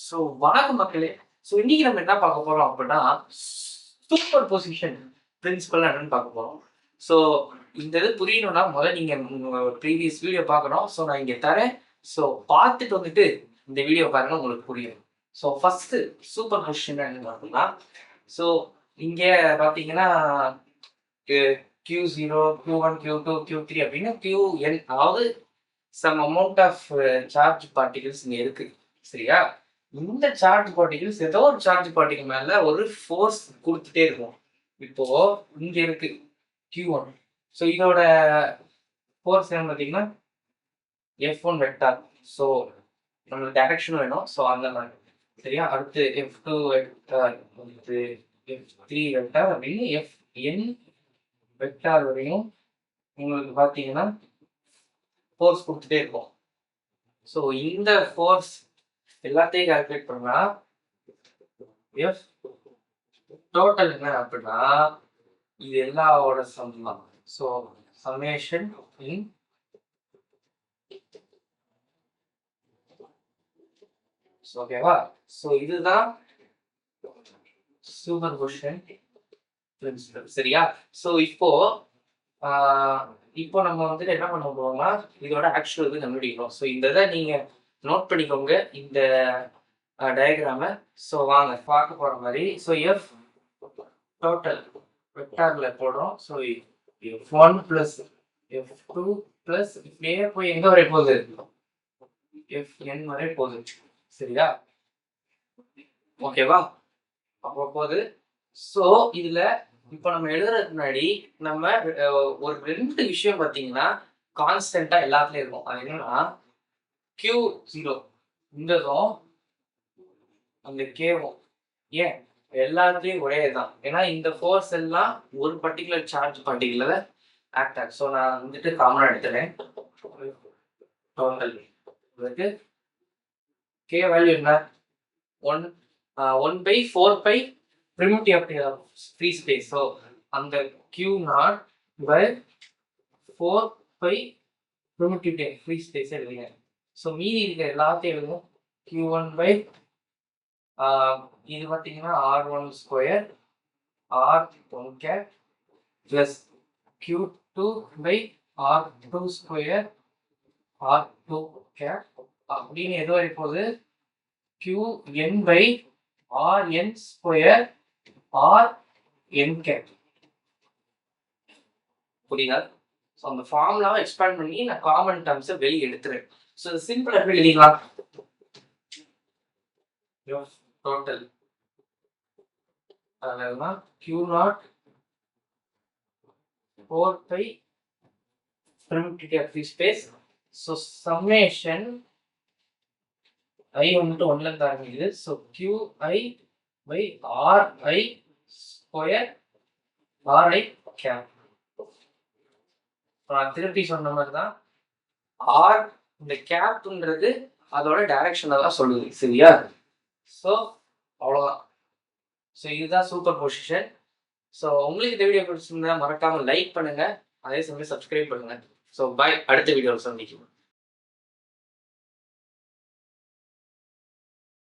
So வணக்கம் மக்களே. So இன்னைக்கு நம்ம என்ன பார்க்க போறோம் அப்படின்னா, சூப்பர் பொசிஷன் பிரின்சிபல் என்னன்னு பார்க்க போறோம். ஸோ இந்த இது புரியணும்னா முதல்ல நீங்க ப்ரீவியஸ் வீடியோ பார்க்கணும். ஸோ நான் இங்க தரேன். ஸோ பார்த்துட்டு வந்துட்டு இந்த வீடியோ பாருங்க, உங்களுக்கு புரியும். ஸோ ஃபர்ஸ்ட் சூப்பர் பொசிஷன் என்னன்னு பார்த்தீங்கன்னா, ஸோ இங்க பார்த்தீங்கன்னா Q0, Q1, Q2, Q3 அப்படின்னு Qn, அதாவது some amount of charge particles இங்க இருக்கு. சரியா? இந்த சார்ஜ் பார்ட்டிகல்ஸ் ஏதோ ஒரு சார்ஜ் பார்ட்டிகல் மேல ஒரு ஃபோர்ஸ் கொடுத்துட்டே இருக்கும். இப்போ இங்க இருக்கு Q1. ஸோ இதோட ஃபோர்ஸ் என்ன பார்த்தீங்கன்னா F1 வெக்டார். ஸோ நம்மளுக்கு டைரக்ஷன் வேணும். ஸோ அந்த மாதிரி. சரியா? அடுத்து F2 வெக்டார், அடுத்து F3 வெக்டார் அப்படின்னு Fn வெக்டார் வரையும் உங்களுக்கு பார்த்தீங்கன்னா ஃபோர்ஸ் கொடுத்துட்டே இருக்கும். ஸோ இந்த ஃபோர்ஸ் எல்லாத்தையும் கால்குலேட் பண்ணா எஃப் டோட்டல் என்ன அப்படின்னா இது எல்லாவோட சம் தான். ஸோ சம்மேஷன் இன் ஓகேவா? ஸோ இதுதான் சூப்பர் பொசிஷன் பிரின்சிபல். சரியா? ஸோ இப்போ நம்ம வந்துட்டு என்ன பண்ண போறோம்னா இதோட ஆக்சுவல் இது கண்டுபிடிக்கிறோம். ஸோ இந்த இதை நீங்க நோட் பண்ணிக்கோங்க இந்த டயக்ராம. ஸோ வாங்க பார்க்க போற மாதிரி. ஸோ எஃப் டோட்டல் வெக்டார்ல போடுறோம். So F1 plus F2 plus இப்படியே போய் எங்க வரை போகுது? Fn வரை போகுது. சரியா? ஓகேவா? அப்போ போகுது. ஸோ இதுல இப்போ நம்ம எழுதுறதுக்கு முன்னாடி நம்ம ஒரு ரெண்டு விஷயம் பார்த்தீங்கன்னா கான்ஸ்டன்டா எல்லாத்துலயும் இருக்கும். அது என்னன்னா Q0 இந்ததும் அந்த கேவும் ஏன் எல்லாத்துலயும் ஒரே தான். ஏன்னா இந்த ஃபோர்ஸ் எல்லாம் ஒரு பர்டிகுலர் சார்ஜ் பார்ட்டிகுலர் ஆக்ட் ஆகும். ஸோ நான் வந்துட்டு காமனா எடுத்துறேன். டோட்டல் கே வேல்யூ என்ன? 1/4π primitive of free space. So அந்த Q0 by 4π primitive free space எழுதுங்க. ஸோ மீதி இருக்கிற எல்லாத்தையும் எழுதும். Q1 by இது பார்த்தீங்கன்னா R1 square R1 cap plus Q2 by R2 square R2 cap அப்படின்னு எது வரை போகுது? Qn by Rn square Rn cap. புரியுதா? ஸோ அந்த ஃபார்முலாவை எக்ஸ்பேண்ட் பண்ணி நான் காமன் டேர்ம்ஸை வெளியே எடுத்துறேன். ஸோ சிம்பிள் எப்படி எழுதிக்கலாம்? டோட்டல் அதெல்லாம் Q0 4π primitive free space. So summation I வந்துட்டு 1ல இருந்து ஆரம்பிக்குது. So Qi by Ri square Ri cap. நான் திருப்பி சொன்ன மாதிரி தான் ஆர் இந்த கேப்ன்றது அதோட டைரக்ஷனை தான் சொல்லுது. சரியா? ஸோ அவ்வளோதான். ஸோ இதுதான் சூப்பர் பொசிஷன். ஸோ உங்களுக்கு இந்த வீடியோ பிடிச்சிருந்தா மறக்காம லைக் பண்ணுங்க, அதே சமயம் சப்ஸ்கிரைப் பண்ணுங்க. ஸோ பை, அடுத்த வீடியோவில் சந்திக்கும்.